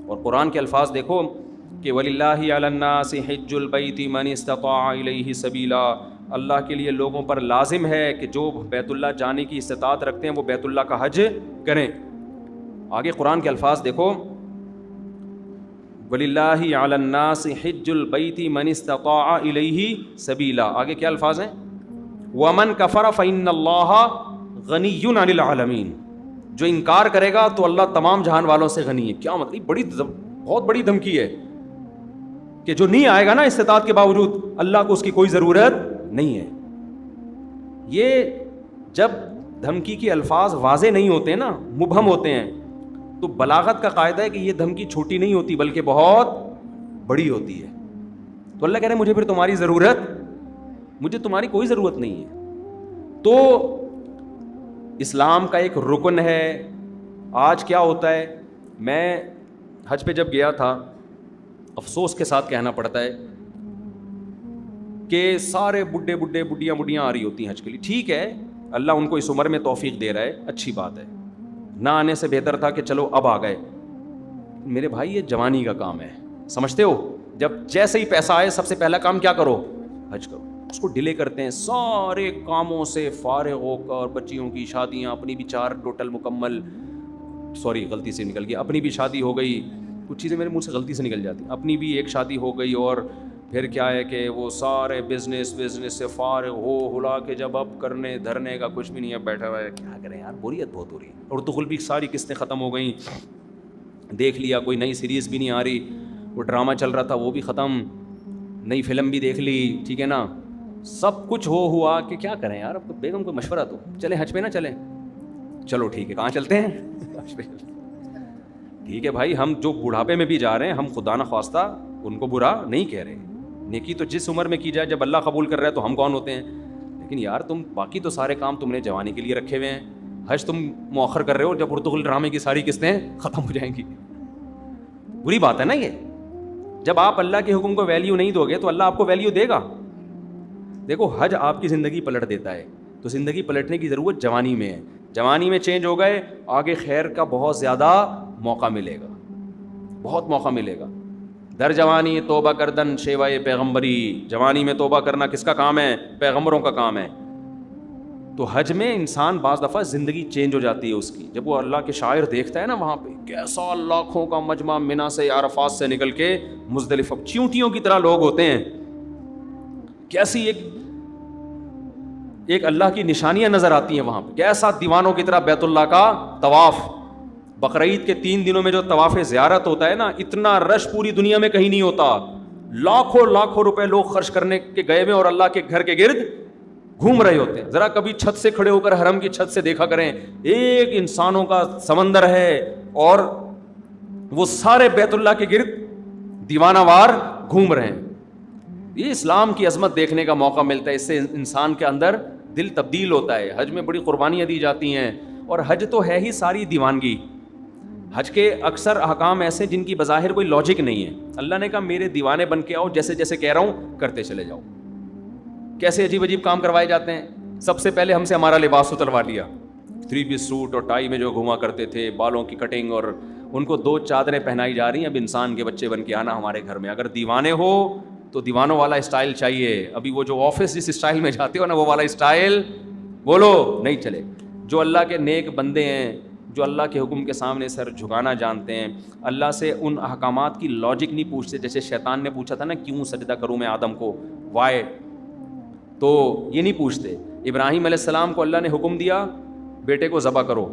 اور قرآن کے الفاظ دیکھو کہ وَلِلَّهِ عَلَى النَّاسِ حِجُّ الْبَيْتِ مَنِ اسْتَطَاعَ إِلَيْهِ سَبِيلًا، اللہ کے لیے لوگوں پر لازم ہے کہ جو بیت اللہ جانے کی استطاعت رکھتے ہیں وہ بیت اللہ کا حج کریں۔ آگے قرآن کے الفاظ دیکھو وَلِلَّهِ عَلَى النَّاسِ حِجُّ الْبَيْتِ مَنِ اسْتَطَاعَ إِلَيْهِ سَبِيلًا، آگے کیا الفاظ ہیں؟ وَمَنْ كَفَرَ فَإِنَّ اللَّهَ غَنِيٌّ عَنِ الْعَالَمِينَ، جو انکار کرے گا تو اللہ تمام جہان والوں سے غنی ہے۔ کیا مطلب؟ بہت بڑی دھمکی ہے کہ جو نہیں آئے گا نا استطاعت کے باوجود، اللہ کو اس کی کوئی ضرورت نہیں ہے۔ یہ جب دھمکی کے الفاظ واضح نہیں ہوتے ہیں نا، مبہم ہوتے ہیں، تو بلاغت کا قاعدہ ہے کہ یہ دھمکی چھوٹی نہیں ہوتی بلکہ بہت بڑی ہوتی ہے۔ تو اللہ کہہ رہے ہیں مجھے پھر تمہاری ضرورت، مجھے تمہاری کوئی ضرورت نہیں ہے۔ تو اسلام کا ایک رکن ہے۔ آج کیا ہوتا ہے، میں حج پہ جب گیا تھا، افسوس کے ساتھ کہنا پڑتا ہے کہ سارے بڈھیاں آ رہی ہوتی ہیں حج کے لیے۔ ٹھیک ہے، اللہ ان کو اس عمر میں توفیق دے رہا ہے، اچھی بات ہے، نہ آنے سے بہتر تھا کہ چلو اب آ گئے۔ میرے بھائی یہ جوانی کا کام ہے، سمجھتے ہو؟ جب جیسے ہی پیسہ آئے سب سے پہلا کام کیا کرو؟ حج کرو۔ اس کو ڈیلے کرتے ہیں، سارے کاموں سے فارغ ہو کر، بچیوں کی شادیاں، اپنی بھی 4 ٹوٹل مکمل، سوری غلطی سے نکل گیا، اپنی بھی شادی ہو گئی، کچھ چیزیں میرے منہ سے غلطی سے نکل جاتی، اپنی بھی ایک شادی ہو گئی، اور پھر کیا ہے کہ وہ سارے بزنس سے فارغ ہو ہلا کے جب اب کرنے دھرنے کا کچھ بھی نہیں ہے، بیٹھا ہوا ہے، کیا کریں یار، بوریت بہت ہو رہی ہے۔ اور دخل بھی ساری قسطیں ختم ہو گئیں، دیکھ لیا کوئی نئی سیریز بھی نہیں آ رہی، وہ ڈرامہ چل رہا تھا وہ بھی ختم، نئی فلم بھی دیکھ لی، ٹھیک ہے نا، سب کچھ ہوا کہ کیا کریں یار، اب بیگم کو مشورہ دو، چلیں حج پہ نہ چلیں؟ چلو ٹھیک ہے، کہاں چلتے ہیں؟ حج پہ۔ ٹھیک ہے بھائی، ہم جو بڑھاپے میں بھی جا رہے ہیں، ہم خدا نہ خواستہ ان کو برا نہیں کہہ رہے، نیکی تو جس عمر میں کی جائے، جب اللہ قبول کر رہا ہے تو ہم کون ہوتے ہیں؟ لیکن یار تم باقی تو سارے کام تم نے جوانی کے لیے رکھے ہوئے ہیں، حج تم مؤخر کر رہے ہو جب اردو ڈرامے کی ساری قسطیں ختم ہو جائیں گی۔ بری بات ہے نا یہ، جب آپ اللہ کے حکم کو ویلیو نہیں دو گے تو اللہ آپ کو ویلیو دے گا۔ دیکھو حج آپ کی زندگی پلٹ دیتا ہے، تو زندگی پلٹنے کی ضرورت جوانی میں ہے۔ جوانی میں چینج ہو گئے، آگے خیر کا بہت زیادہ موقع ملے گا، بہت موقع ملے گا۔ در جوانی توبہ کردن شیوائے پیغمبری، جوانی میں توبہ کرنا کس کا کام ہے؟ پیغمبروں کا کام ہے۔ تو حج میں انسان بعض دفعہ زندگی چینج ہو جاتی ہے اس کی، جب وہ اللہ کے شاعر دیکھتا ہے نا، وہاں پہ کیسا لاکھوں کا مجمع منا سے عرفات سے نکل کے مزدلفہ، چیونٹیوں کی طرح لوگ ہوتے ہیں، کیسی ایک اللہ کی نشانیاں نظر آتی ہیں وہاں پہ، کیسا دیوانوں کی طرح بیت اللہ کا طواف۔ بقرعید کے 3 دنوں میں جو طواف زیارت ہوتا ہے نا، اتنا رش پوری دنیا میں کہیں نہیں ہوتا، لاکھوں روپے لوگ خرچ کرنے کے گئے ہوئے اور اللہ کے گھر کے گرد گھوم رہے ہوتے ہیں۔ ذرا کبھی چھت سے کھڑے ہو کر حرم کی چھت سے دیکھا کریں، ایک انسانوں کا سمندر ہے اور وہ سارے بیت اللہ کے گرد دیوانہ وار گھوم رہے ہیں۔ یہ اسلام کی عظمت دیکھنے کا موقع ملتا ہے، اس سے انسان کے اندر دل تبدیل ہوتا ہے۔ حج میں بڑی قربانیاں دی جاتی ہیں، اور حج تو ہے ہی ساری دیوانگی۔ حج کے اکثر احکام ایسے جن کی بظاہر کوئی لاجک نہیں ہے، اللہ نے کہا میرے دیوانے بن کے آؤ، جیسے جیسے کہہ رہا ہوں کرتے چلے جاؤ۔ کیسے عجیب عجیب کام کروائے جاتے ہیں۔ سب سے پہلے ہم سے ہمارا لباس اتروا لیا، 3 پیس سوٹ اور ٹائی میں جو گھوما کرتے تھے، بالوں کی کٹنگ، اور ان کو 2 چادریں پہنائی جا رہی ہیں، اب انسان کے بچے بن کے آنا ہمارے گھر میں۔ اگر دیوانے ہو تو دیوانوں والا اسٹائل چاہیے، ابھی وہ جو آفس جس اسٹائل میں جاتے ہو نا، وہ والا اسٹائل بولو نہیں چلے۔ جو اللہ کے نیک بندے ہیں، جو اللہ کے حکم کے سامنے سر جھکانا جانتے ہیں، اللہ سے ان احکامات کی لاجک نہیں پوچھتے، جیسے شیطان نے پوچھا تھا نا کیوں سجدہ کروں میں آدم کو، وائے، تو یہ نہیں پوچھتے۔ ابراہیم علیہ السلام کو اللہ نے حکم دیا بیٹے کو ذبح کرو،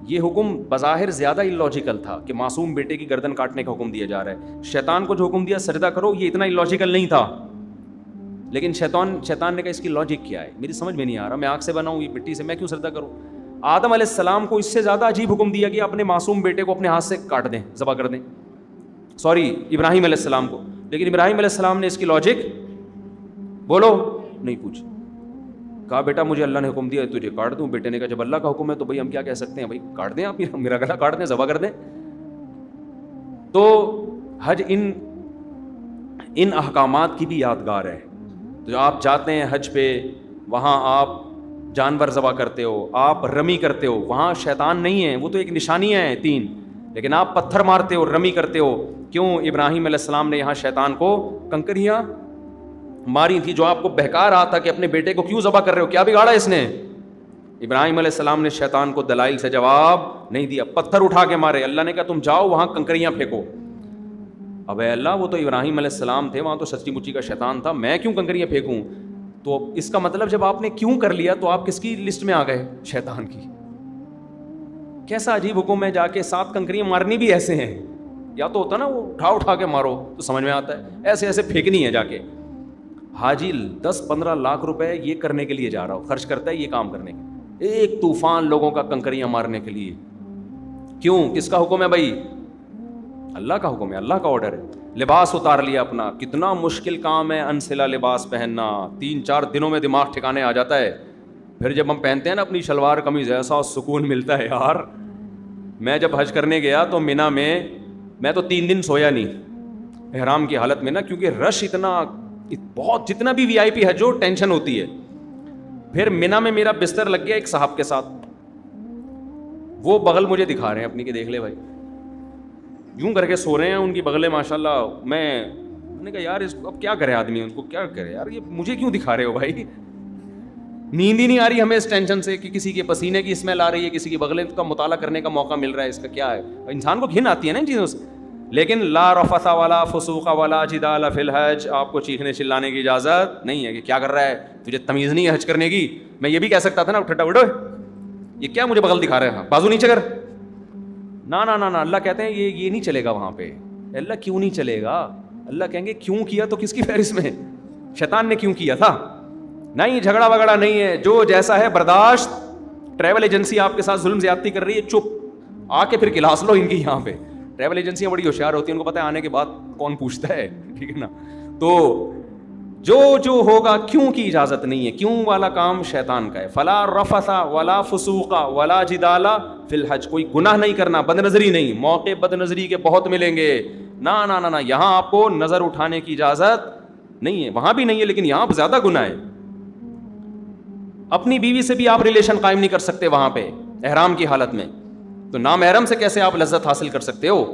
یہ حکم بظاہر زیادہ اللاجیکل تھا کہ معصوم بیٹے کی گردن کاٹنے کا حکم دیا جا رہا ہے۔ شیطان کو جو حکم دیا سجدہ کرو، یہ اتنا اللاجیکل نہیں تھا، لیکن شیطان نے کہا اس کی لاجک کیا ہے، میری سمجھ میں نہیں آ رہا، میں آگ سے بنا ہوں، یہ مٹی سے، میں کیوں سجدہ کروں۔ آدم علیہ السلام کو اس سے زیادہ عجیب حکم دیا کہ اپنے معصوم بیٹے کو اپنے ہاتھ سے کاٹ دیں، ذبح کر دیں، سوری ابراہیم علیہ السلام کو، لیکن ابراہیم علیہ السلام نے اس کی لاجک بولو نہیں پوچھی، کہا بیٹا مجھے اللہ نے حکم دیا تجھے کاٹ دوں۔ بیٹے نے کہا جب اللہ کا حکم ہے تو بھائی ہم کیا کہہ سکتے ہیں، بھائی کاٹ دیں، آپ میرا گلا کاٹ دیں، ذبح کر دیں۔ تو حج ان احکامات کی بھی یادگار ہے۔ تو آپ جاتے ہیں حج پہ، وہاں آپ جانور ذبح کرتے ہو، آپ رمی کرتے ہو، وہاں شیطان نہیں ہے، وہ تو ایک نشانیاں ہیں 3، لیکن آپ پتھر مارتے ہو, رمی کرتے ہو. کیوں؟ ابراہیم علیہ السلام نے یہاں شیطان کو کنکریاں ماری تھی, جو آپ کو بہکا رہا تھا کہ اپنے بیٹے کو کیوں ذبح کر رہے ہو, کیا بگاڑا اس نے؟ ابراہیم علیہ السلام نے شیطان کو دلائل سے جواب نہیں دیا, پتھر اٹھا کے مارے. اللہ نے کہا تم جاؤ وہاں کنکریاں پھینکو. اب اے اللہ, وہ تو ابراہیم علیہ السلام تھے, وہاں تو سچی مچی کا شیطان تھا, میں کیوں کنکریاں پھینکوں؟ تو اس کا مطلب جب آپ نے کیوں کر لیا تو آپ کس کی لسٹ میں آ گئے؟ شیطان کی. کیسا عجیب حکم ہے, جا کے 7 کنکریاں مارنی بھی ایسے ہیں. یا تو ہوتا نا وہ اٹھا کے مارو تو سمجھ میں آتا ہے, ایسے ایسے پھینکنی ہے جا کے. حاجی 10-15 لاکھ روپے یہ کرنے کے لیے جا رہا ہو, خرچ کرتا ہے یہ کام کرنے کے, ایک طوفان لوگوں کا کنکریاں مارنے کے لیے. کیوں؟ کس کا حکم ہے بھائی؟ اللہ کا حکم ہے, اللہ کا آرڈر ہے. لباس اتار لیا اپنا, کتنا مشکل کام ہے انسلا لباس پہننا, 3-4 دنوں میں دماغ ٹھکانے آ جاتا ہے. پھر جب ہم پہنتے ہیں نا اپنی شلوار قمیض, ایسا سکون ملتا ہے یار. میں جب حج کرنے گیا تو مینا میں تو 3 دن سویا نہیں احرام کی حالت میں نا, کیونکہ رش اتنا بہت, جتنا بھی وی آئی پی حج ہو ٹینشن ہوتی ہے. پھر مینا میں میرا بستر لگ گیا ایک صاحب کے ساتھ, وہ بغل مجھے دکھا رہے ہیں اپنی کہ دیکھ لے بھائی, یوں کر کے سو رہے ہیں ان کی بغلیں ماشاء اللہ. میں نے کہا یار اس کو اب کیا کرے آدمی, ان کو کیا کرے یار, یہ مجھے کیوں دکھا رہے ہو بھائی؟ نیند ہی نہیں آ رہی ہمیں اس ٹینشن سے کہ کسی کے پسینے کی اسمیل آ رہی ہے, کسی کی بغلیں کا مطالعہ کرنے کا موقع مل رہا ہے, اس کا کیا ہے؟ انسان کو گھن آتی ہے نا ان چیزوں سے. لیکن لا رفث ولا فسوق ولا جدال فی الحج, آپ کو چیخنے چلانے کی اجازت نہیں ہے کہ کیا کر رہا ہے, تجھے تمیز نہیں ہے حج کرنے کی. میں یہ بھی کہہ سکتا تھا نا ٹھٹا وڈو, یہ کیا مجھے بغل دکھا رہے ہیں, بازو نیچے کر. نا نا نا نا, اللہ کہتے ہیں یہ نہیں چلے گا وہاں پہ. اللہ کیوں نہیں چلے گا؟ اللہ کہیں گے کیوں کیا تو کس کی فہرست میں؟ شیطان نے کیوں کیا تھا؟ نہیں, جھگڑا وگڑا نہیں ہے, جو جیسا ہے برداشت. ٹریول ایجنسی آپ کے ساتھ ظلم زیادتی کر رہی ہے, چپ آ کے پھر کلاس لو ان کی. یہاں پہ ٹریول ایجنسیاں بڑی ہوشیار ہوتی ہیں, ان کو پتہ ہے آنے کے بعد کون پوچھتا ہے, ٹھیک ہے نا. تو جو ہوگا کیوں کی اجازت نہیں ہے, کیوں والا کام شیطان کا ہے. فلا رفث ولا فسوق ولا جدال فی الحج, کوئی گناہ نہیں کرنا, بد نظری نہیں. موقع بد نظری کے بہت ملیں گے, نا نا نا نا, یہاں آپ کو نظر اٹھانے کی اجازت نہیں ہے. وہاں بھی نہیں ہے لیکن یہاں زیادہ گناہ ہے. اپنی بیوی سے بھی آپ ریلیشن قائم نہیں کر سکتے وہاں پہ احرام کی حالت میں, تو نامحرم سے کیسے آپ لذت حاصل کر سکتے ہو؟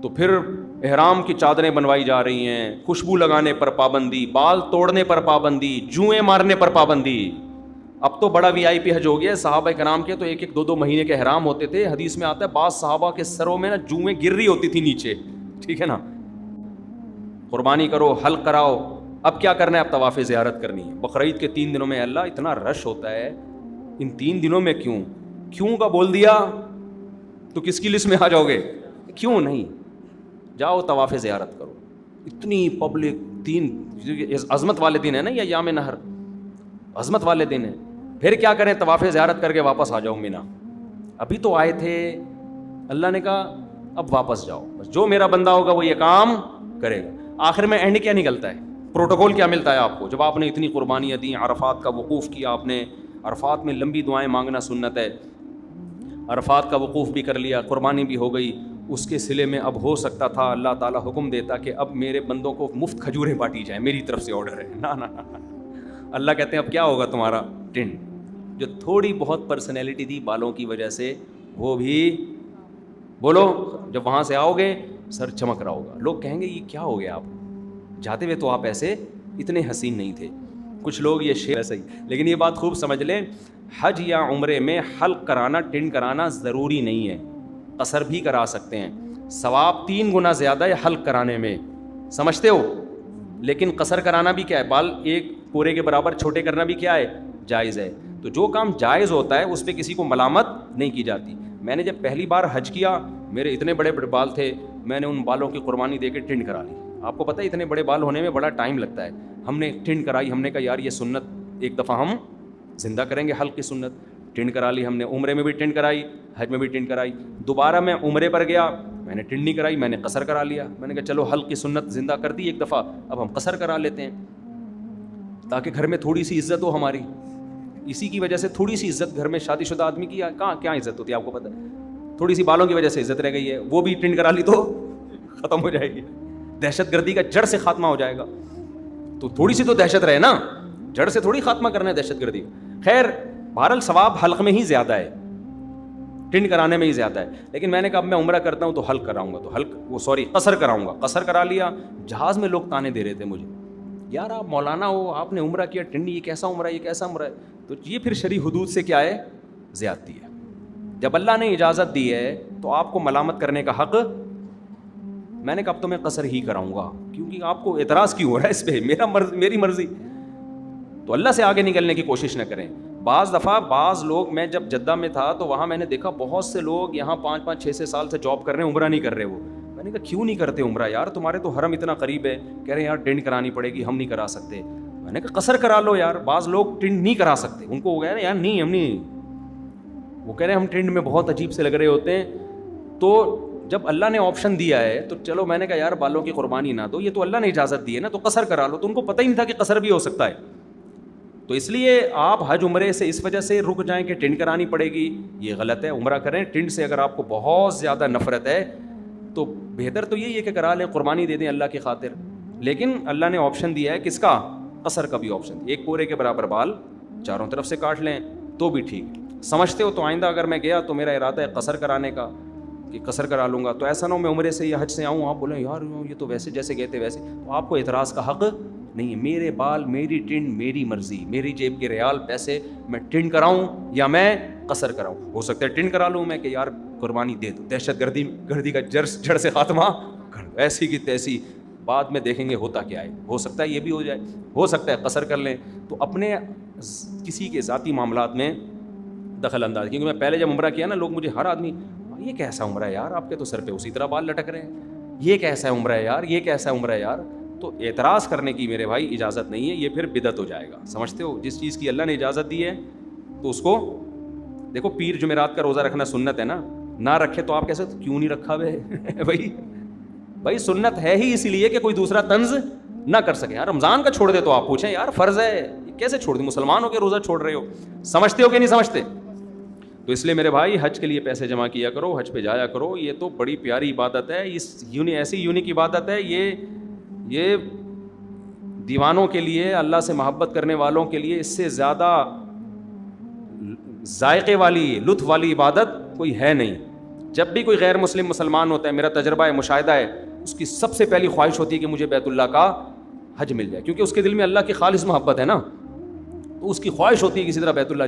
تو پھر احرام کی چادریں بنوائی جا رہی ہیں, خوشبو لگانے پر پابندی, بال توڑنے پر پابندی, جوئیں مارنے پر پابندی. اب تو بڑا وی آئی پی حج ہو گیا. صحابہ کرام کے تو 1-2 مہینے کے احرام ہوتے تھے. حدیث میں آتا ہے بعض صحابہ کے سروں میں نا جوئیں گر رہی ہوتی تھی نیچے, ٹھیک ہے نا. قربانی کرو, حلق کراؤ. اب کیا کرنا ہے؟ اب طواف زیارت کرنی ہے. بقرعید کے 3 دنوں میں اللہ اتنا رش ہوتا ہے, ان 3 دنوں میں کیوں کا بول دیا تو کس کی لسٹ میں آ جاؤ گے؟ کیوں نہیں, جاؤ طواف زیارت کرو. اتنی پبلک, 3 عظمت والے دن ہے نا, یا یام نہر عظمت والے دن ہے. پھر کیا کریں؟ طواف زیارت کر کے واپس آ جاؤ مینا. ابھی تو آئے تھے, اللہ نے کہا اب واپس جاؤ, جو میرا بندہ ہوگا وہ یہ کام کرے گا. آخر میں اینڈ کیا نکلتا ہے؟ پروٹوکول کیا ملتا ہے آپ کو؟ جب آپ نے اتنی قربانیاں دیں, عرفات کا وقوف کیا آپ نے, عرفات میں لمبی دعائیں مانگنا سنت ہے, عرفات کا وقوف بھی کر لیا, قربانی بھی ہو گئی, اس کے صلے میں اب ہو سکتا تھا اللہ تعالیٰ حکم دیتا کہ اب میرے بندوں کو مفت کھجوریں بانٹی جائیں, میری طرف سے آرڈر ہے. نا نا نا, اللہ کہتے ہیں اب کیا ہوگا تمہارا ٹنڈ, جو تھوڑی بہت پرسنالٹی تھی بالوں کی وجہ سے, وہ بھی بولو, جب وہاں سے آؤ گے سر چمک رہا ہوگا. لوگ کہیں گے یہ کیا ہو گیا, آپ جاتے ہوئے تو آپ ایسے اتنے حسین نہیں تھے. کچھ لوگ یہ شیئر ایسا ہی, لیکن یہ بات خوب سمجھ لیں, حج یا عمرے میں حلق کرانا, ٹنڈ کرانا ضروری نہیں ہے, قصر بھی کرا سکتے ہیں. ثواب 3 گنا زیادہ ہے حلق کرانے میں, سمجھتے ہو. لیکن قصر کرانا بھی کیا ہے, بال ایک پورے کے برابر چھوٹے کرنا بھی کیا ہے, جائز ہے. تو جو کام جائز ہوتا ہے اس پہ کسی کو ملامت نہیں کی جاتی. میں نے جب پہلی بار حج کیا, میرے اتنے بڑے بڑے بال تھے, میں نے ان بالوں کی قربانی دے کے ٹنڈ کرا لی. آپ کو پتہ ہے اتنے بڑے بال ہونے میں بڑا ٹائم لگتا ہے. ہم نے ٹنڈ کرائی, ہم نے کہا یار یہ سنت ایک دفعہ ہم زندہ کریں گے, حلق کی سنت. ٹنڈ کرا لی ہم نے, عمرے میں بھی ٹنڈ کرائی, حج میں بھی ٹنڈ کرائی. دوبارہ میں عمرے پر گیا, میں نے ٹنڈ نہیں کرائی, میں نے قصر کرا لیا. میں نے کہا چلو حلق کی سنت زندہ کر دی ایک دفعہ, اب ہم قصر کرا لیتے ہیں تاکہ گھر میں تھوڑی سی عزت ہو ہماری. اسی کی وجہ سے تھوڑی سی عزت گھر میں شادی شدہ آدمی کی کہاں کیا عزت ہوتی ہے آپ کو پتہ ہے. تھوڑی سی بالوں کی وجہ سے عزت رہ گئی ہے, وہ بھی ٹنڈ کرا لی تو ختم ہو جائے گی, دہشت گردی کا جڑ سے خاتمہ ہو جائے گا. تو تھوڑی سی تو دہشت رہے نا, جڑ سے تھوڑی خاتمہ کرنا ہے دہشت گردی. خیر بہرحال ثواب حلق میں ہی زیادہ ہے. ٹنڈ کرانے میں ہی زیادہ ہے. لیکن میں نے کہا اب میں عمرہ کرتا ہوں تو حلق کراؤں گا, تو قصر کراؤں گا. قصر کرا لیا. جہاز میں لوگ تانے دے رہے تھے مجھے, یار آپ مولانا ہو, آپ نے عمرہ کیا ٹنڈ, یہ کیسا عمرہ ہے, یہ کیسا عمرہ ہے. تو یہ پھر شرعی حدود سے کیا ہے, زیادتی ہے. جب اللہ نے اجازت دی ہے تو آپ کو ملامت کرنے کا حق. میں نے کہا اب تو میں قصر ہی کراؤں گا, کیونکہ آپ کو اعتراض کیوں ہو رہا ہے اس پہ, میری مرضی. تو اللہ سے آگے نکلنے کی کوشش نہ کریں. بعض دفعہ بعض لوگ, میں جب جدہ میں تھا تو وہاں میں نے دیکھا بہت سے لوگ یہاں 5-6 سال سے جاب کر رہے ہیں, عمرہ نہیں کر رہے. وہ میں نے کہا کیوں نہیں کرتے عمرہ یار, تمہارے تو حرم اتنا قریب ہے. کہہ رہے ہیں یار ٹینٹ کرانی پڑے گی, ہم نہیں کرا سکتے. میں نے کہا قصر کرا لو یار. بعض لوگ ٹینٹ نہیں کرا سکتے, ان کو وہ کہہ رہے ہیں یار نہیں ہم نہیں, وہ کہہ رہے ہیں ہم ٹینٹ میں بہت عجیب سے لگ رہے ہوتے ہیں. تو جب اللہ نے آپشن دیا ہے تو چلو, میں نے کہا یار بالوں کی قربانی نہ دو, یہ تو اللہ نے اجازت دی ہے نا, تو قصر کرا لو. تو ان کو پتہ ہی نہیں تھا کہ قصر بھی ہو سکتا ہے. تو اس لیے آپ حج عمرے سے اس وجہ سے رک جائیں کہ ٹنڈ کرانی پڑے گی, یہ غلط ہے. عمرہ کریں ٹنڈ سے. اگر آپ کو بہت زیادہ نفرت ہے تو بہتر تو یہی ہے کہ کرا لیں, قربانی دے دیں اللہ کی خاطر. لیکن اللہ نے آپشن دیا ہے کس کا, قصر کا بھی آپشن. ایک پورے کے برابر بال چاروں طرف سے کاٹ لیں تو بھی ٹھیک. سمجھتے ہو تو آئندہ اگر میں گیا تو میرا ارادہ ہے قصر کرانے کا, کہ قصر کرا لوں گا. تو ایسا نہ ہو میں عمرے سے یا حج سے آؤں, آپ بولیں یار یہ تو ویسے جیسے گئے تھے ویسے, تو آپ کو اعتراض کا حق نہیں ہے. میرے بال, میری ٹنڈ, میری مرضی, میری جیب کے ریال پیسے, میں ٹنڈ کراؤں یا میں قصر کراؤں. ہو سکتا ہے ٹنڈ کرا لوں میں کہ یار قربانی دے دو, دہشت گردی کا جڑ سے خاتمہ کر دو, ایسی کی تیسی, بعد میں دیکھیں گے ہوتا کیا ہے. ہو سکتا ہے یہ بھی ہو جائے, ہو سکتا ہے قصر کر لیں. تو اپنے کسی کے ذاتی معاملات میں دخل انداز, کیونکہ میں پہلے جب عمرہ کیا نا, لوگ مجھے ہر آدمی, یہ کیسا عمرہ ہے یار, آپ کے تو سر پہ اسی طرح بال لٹک رہے ہیں, یہ کیسا عمرہ ہے یار, یہ کیسا عمرہ ہے یار. تو اعتراض کرنے کی میرے بھائی اجازت نہیں ہے, یہ پھر بدعت ہو جائے گا. سمجھتے ہو, جس چیز کی اللہ نے اجازت دی ہے تو اس کو دیکھو. پیر جمعرات کا روزہ رکھنا سنت ہے نا, نہ رکھے تو آپ کیسے, کیوں نہیں رکھا بھائی سنت ہے ہی اسی لیے کہ کوئی دوسرا طنز نہ کر سکے. یار رمضان کا چھوڑ دے تو آپ پوچھیں یار فرض ہے, کیسے چھوڑ دیں, مسلمان ہو کے روزہ چھوڑ رہے ہو. سمجھتے ہو کہ نہیں سمجھتے؟ تو اس لیے میرے بھائی حج کے لیے پیسے جمع کیا کرو, حج پہ جایا کرو. یہ تو بڑی پیاری عبادت ہے, اس ایسی یونیک عبادت ہے. یہ دیوانوں کے لیے, اللہ سے محبت کرنے والوں کے لیے اس سے زیادہ ذائقے والی, لطف والی عبادت کوئی ہے نہیں. جب بھی کوئی غیر مسلم مسلمان ہوتا ہے, میرا تجربہ ہے, مشاہدہ ہے, اس کی سب سے پہلی خواہش ہوتی ہے کہ مجھے بیت اللہ کا حج مل جائے, کیونکہ اس کے دل میں اللہ کی خالص محبت ہے نا, تو اس کی خواہش ہوتی ہے کسی طرح بیت اللہ